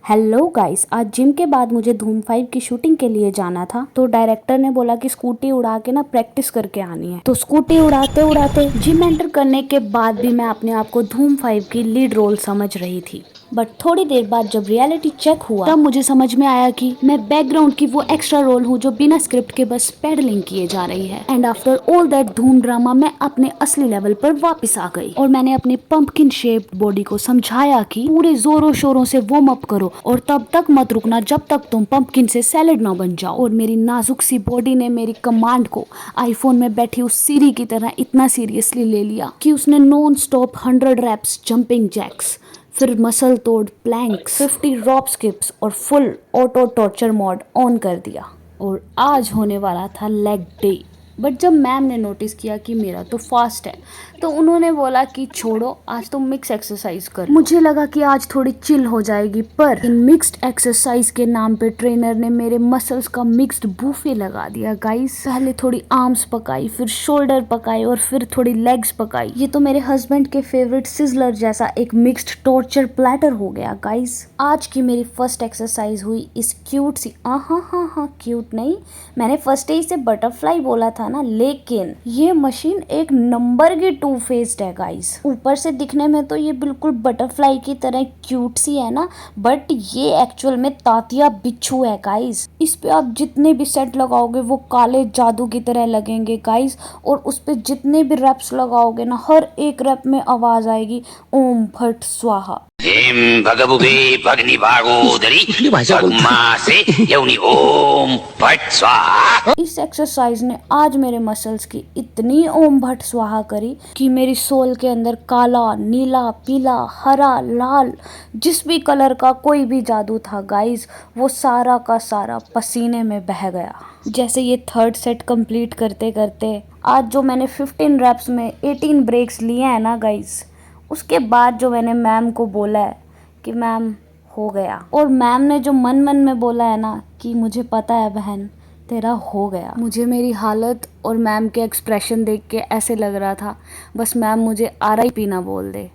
Hello guys, आज gym के बाद मुझे धूम 5 की शूटिंग के लिए जाना था। तो डायरेक्टर ने बोला कि स्कूटी उड़ा के ना प्रैक्टिस करके आनी है। तो स्कूटी उड़ाते उड़ाते जिम एंटर करने के बाद भी मैं अपने आप को धूम 5 की लीड रोल समझ रही थी। बट थोड़ी देर बाद जब रियलिटी चेक हुआ तब मुझे समझ में आया कि मैं बैकग्राउंड की वो एक्स्ट्रा रोल हूँ जो बिना स्क्रिप्ट के बस पेडलिंग किए जा रही है। एंड आफ्टर ऑल दैट धूम ड्रामा मैं अपने असली लेवल पर वापस आ गई और मैंने अपनी पंपकिन शेप्ड बॉडी को समझाया कि पूरे जोरों शोरों से वार्म अप करो और तब तक मत रुकना जब तक तुम पंपकिन से सैलेड ना बन जाओ। और मेरी नाजुक सी बॉडी ने मेरी कमांड को आईफोन में बैठी उस सीरी की तरह इतना सीरियसली ले लिया कि उसने non stop 100 reps jumping jacks, फिर मसल तोड़ प्लैंक्स, 50 रॉप स्किप्स और full auto torture mode on कर दिया। और आज होने वाला था लेग डे। बट जब मैम ने नोटिस किया कि मेरा तो फास्ट है तो उन्होंने बोला कि छोड़ो, आज तुम मिक्स एक्सरसाइज कर। मुझे लगा कि आज थोड़ी चिल हो जाएगी, पर इन मिक्स्ड एक्सरसाइज के नाम पे ट्रेनर ने मेरे मसल्स का मिक्स्ड बूफे लगा दिया गाइस। पहले थोड़ी आर्म्स पकाई, फिर शोल्डर पकाई और फिर थोड़ी लेग्स पकाई। ये तो मेरे हस्बैंड के फेवरेट सिजलर जैसा एक मिक्स्ड टॉर्चर प्लेटर हो गया गाइस। आज की मेरी फर्स्ट एक्सरसाइज हुई इस क्यूट सी हाँ क्यूट नहीं, मैंने फर्स्ट डे से बटरफ्लाई बोला था ना, लेकिन ये मशीन एक नंबर की टू फेस्ड है गाइस। ऊपर से दिखने में तो ये बिल्कुल बटरफ्लाई की तरह क्यूट सी है ना, बट ये एक्चुअल में तातिया बिच्छू है गाइस। इस पे आप जितने भी सेट लगाओगे वो काले जादू की तरह लगेंगे गाइस। और उस पे जितने भी रैप्स लगाओगे ना, हर एक रैप में आवाज आएगी ओम भट स्वाहा। हेम भगवुगे भगनि भागोदरी भगमासे यौनि ओम भट स्वाहा। इस एक्सरसाइज ने आज मेरे मसल्स की इतनी ओम भट स्वाहा करी कि मेरी सोल के अंदर काला, नीला, पीला, हरा, लाल, जिस भी कलर का कोई भी जादू था गाइस, वो सारा का सारा पसीने में बह गया। जैसे ये थर्ड सेट कंप्लीट करते करते आज जो मैंने 15 रैप्स में 18 ब्रेक्स लिए हैं ना गाइस, उसके बाद जो मैंने मैम को बोला है कि मैम हो गया, और मैम ने जो मन मन में बोला है ना कि मुझे पता है बहन तेरा हो गया। मुझे मेरी हालत और मैम के एक्सप्रेशन देख के ऐसे लग रहा था बस मैम मुझे RIP ना बोल दे।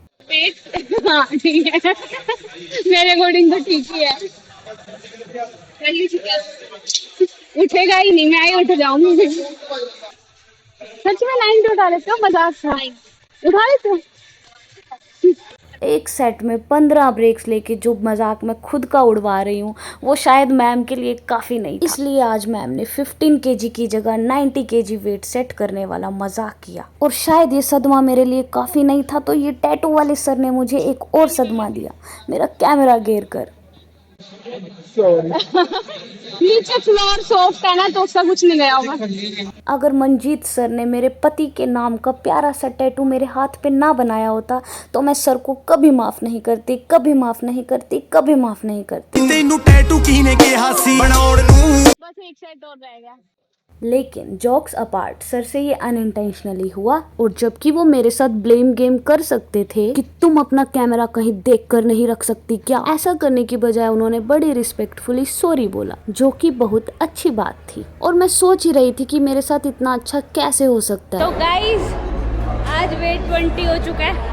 हाँ ठीक है, मेरे अकॉर्डिंग तो ठीक ही है। उठेगा ही नहीं, मैं ही उठ जाऊंगी। सच में 9 उठा लेते हो, मजाक था, उठा लेते हो। एक सेट में 15 ब्रेक्स लेके जो मजाक मैं खुद का उड़वा रही हूँ वो शायद मैम के लिए काफ़ी नहीं था। इसलिए आज मैम ने 15 kg की जगह 90 kg वेट सेट करने वाला मजाक किया। और शायद ये सदमा मेरे लिए काफ़ी नहीं था तो ये टैटू वाले सर ने मुझे एक और सदमा दिया, मेरा कैमरा गिर कर। नीचे फ्लोर सॉफ्ट है ना तो उसका कुछ नहीं गया होगा। अगर मंजीत सर ने मेरे पति के नाम का प्यारा सा टैटू मेरे हाथ पे ना बनाया होता तो मैं सर को कभी माफ नहीं करती, कभी माफ नहीं करती, कभी माफ नहीं करती। तेनू टैटू कीने कहा सी बनाउण नू। बस एक सेट और रहेगा। लेकिन जॉक्स अपार्ट, सर से ये अनइंटेंशनली हुआ। और जबकि वो मेरे साथ ब्लेम गेम कर सकते थे कि तुम अपना कैमरा कहीं देख कर नहीं रख सकती क्या, ऐसा करने की बजाय उन्होंने बड़ी रिस्पेक्टफुली सॉरी बोला, जो कि बहुत अच्छी बात थी। और मैं सोच ही रही थी कि मेरे साथ इतना अच्छा कैसे हो सकता है। तो गाइस आज वेट 20 हो चुका है।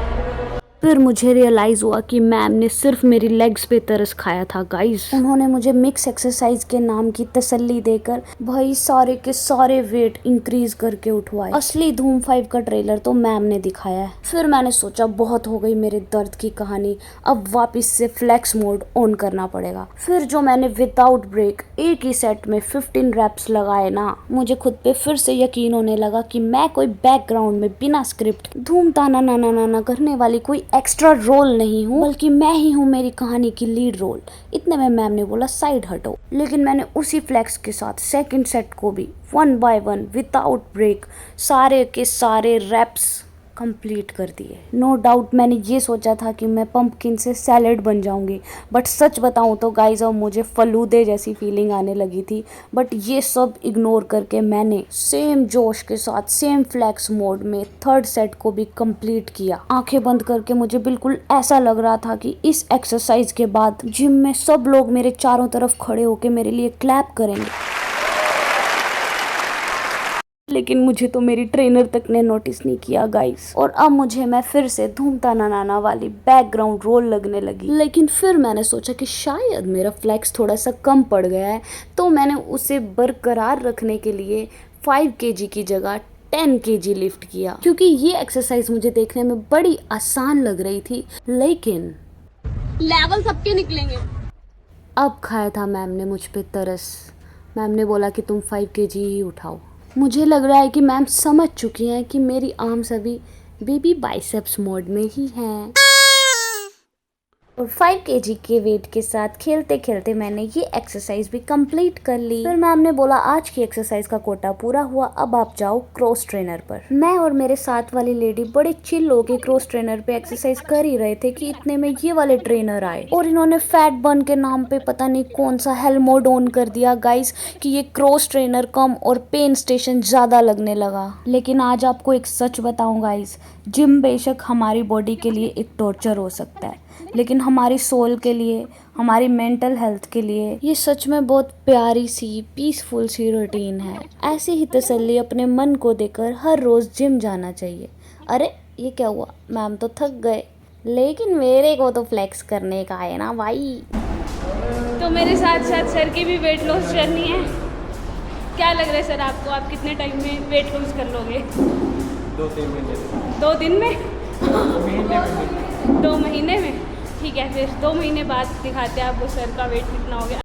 फिर मुझे रियलाइज हुआ कि मैम ने सिर्फ मेरी लेग्स पे तरस खाया था गाइस। उन्होंने मुझे मिक्स एक्सरसाइज के नाम की तसल्ली देकर भाई सारे के सारे वेट इंक्रीज करके उठवाए। असली धूम 5 का ट्रेलर तो मैम ने दिखाया है। फिर मैंने सोचा बहुत हो गई मेरे दर्द की कहानी, अब वापस से फ्लेक्स मोड ऑन करना पड़ेगा। फिर जो मैंने विदाउट ब्रेक एक ही सेट में 15 रैप्स लगाए ना, मुझे खुद पे फिर से यकीन होने लगा कि मैं कोई बैकग्राउंड में बिना स्क्रिप्ट धूम ताना ना ना ना ना करने वाली कोई एक्स्ट्रा रोल नहीं हूँ, बल्कि मैं ही हूँ मेरी कहानी की लीड रोल। इतने में मैम ने बोला साइड हटो, लेकिन मैंने उसी फ्लेक्स के साथ सेकंड सेट को भी 1 by 1 विदाउट ब्रेक सारे के सारे रैप्स कंप्लीट कर दिए। नो डाउट मैंने ये सोचा था कि मैं पंपकिन से सैलेड बन जाऊंगी, बट सच बताऊं तो गाइस अब मुझे फलूदे जैसी फीलिंग आने लगी थी। बट ये सब इग्नोर करके मैंने सेम जोश के साथ सेम फ्लेक्स मोड में थर्ड सेट को भी कंप्लीट किया। आंखें बंद करके मुझे बिल्कुल ऐसा लग रहा था कि इस एक्सरसाइज के बाद जिम में सब लोग मेरे चारों तरफ खड़े होके मेरे लिए क्लैप करेंगे। लेकिन मुझे तो मेरी ट्रेनर तक ने नोटिस नहीं किया गाइस। और अब मुझे मैं फिर से धूमता नाना वाली बैकग्राउंड रोल लगने लगी। लेकिन फिर मैंने सोचा कि शायद मेरा फ्लेक्स थोड़ा सा कम पड़ गया है, तो मैंने उसे बरकरार रखने के लिए 5 kg की जगह 10 kg लिफ्ट किया, क्योंकि ये एक्सरसाइज मुझे देखने में बड़ी आसान लग रही थी। लेकिन लेवल सबके निकलेंगे। अब खाया था मैम ने मुझ पे तरस। मैम ने बोला कि तुम 5 kg ही उठाओ। मुझे लग रहा है कि मैम समझ चुकी हैं कि मेरी आर्म्स अभी बेबी बाइसेप्स मोड में ही हैं। और 5 kg के वेट के साथ खेलते खेलते मैंने ये एक्सरसाइज भी कंप्लीट कर ली। फिर मैम ने बोला आज की एक्सरसाइज का कोटा पूरा हुआ, अब आप जाओ क्रॉस ट्रेनर पर। मैं और मेरे साथ वाली लेडी बड़े चिल होके क्रॉस ट्रेनर पे एक्सरसाइज कर ही रहे थे कि इतने में ये वाले ट्रेनर आए और इन्होंने फैट बर्न के नाम पे पता नहीं कौन सा हेल मोड ऑन कर दिया गाइस कि ये क्रॉस ट्रेनर कम और पेन स्टेशन ज्यादा लगने लगा। लेकिन आज आपको एक सच बताऊं गाइस, जिम बेशक हमारी बॉडी के लिए एक टॉर्चर हो सकता है, लेकिन हमारी सोल के लिए, हमारी मेंटल हेल्थ के लिए ये सच में बहुत प्यारी सी पीसफुल सी रूटीन है। ऐसी ही तसल्ली अपने मन को देकर हर रोज जिम जाना चाहिए। अरे ये क्या हुआ, मैम तो थक गए, लेकिन मेरे को तो फ्लेक्स करने का है ना भाई। तो मेरे साथ साथ सर की भी वेट लॉस जर्नी है। क्या लग रहा है सर आपको, आप कितने टाइम में वेट लॉस कर लोगे? 2-3 महीने। 2 दिन में? महीने में। 2 महीने में? ठीक है, फिर 2 महीने बाद दिखाते हैं आपको सर का वेट कितना हो गया।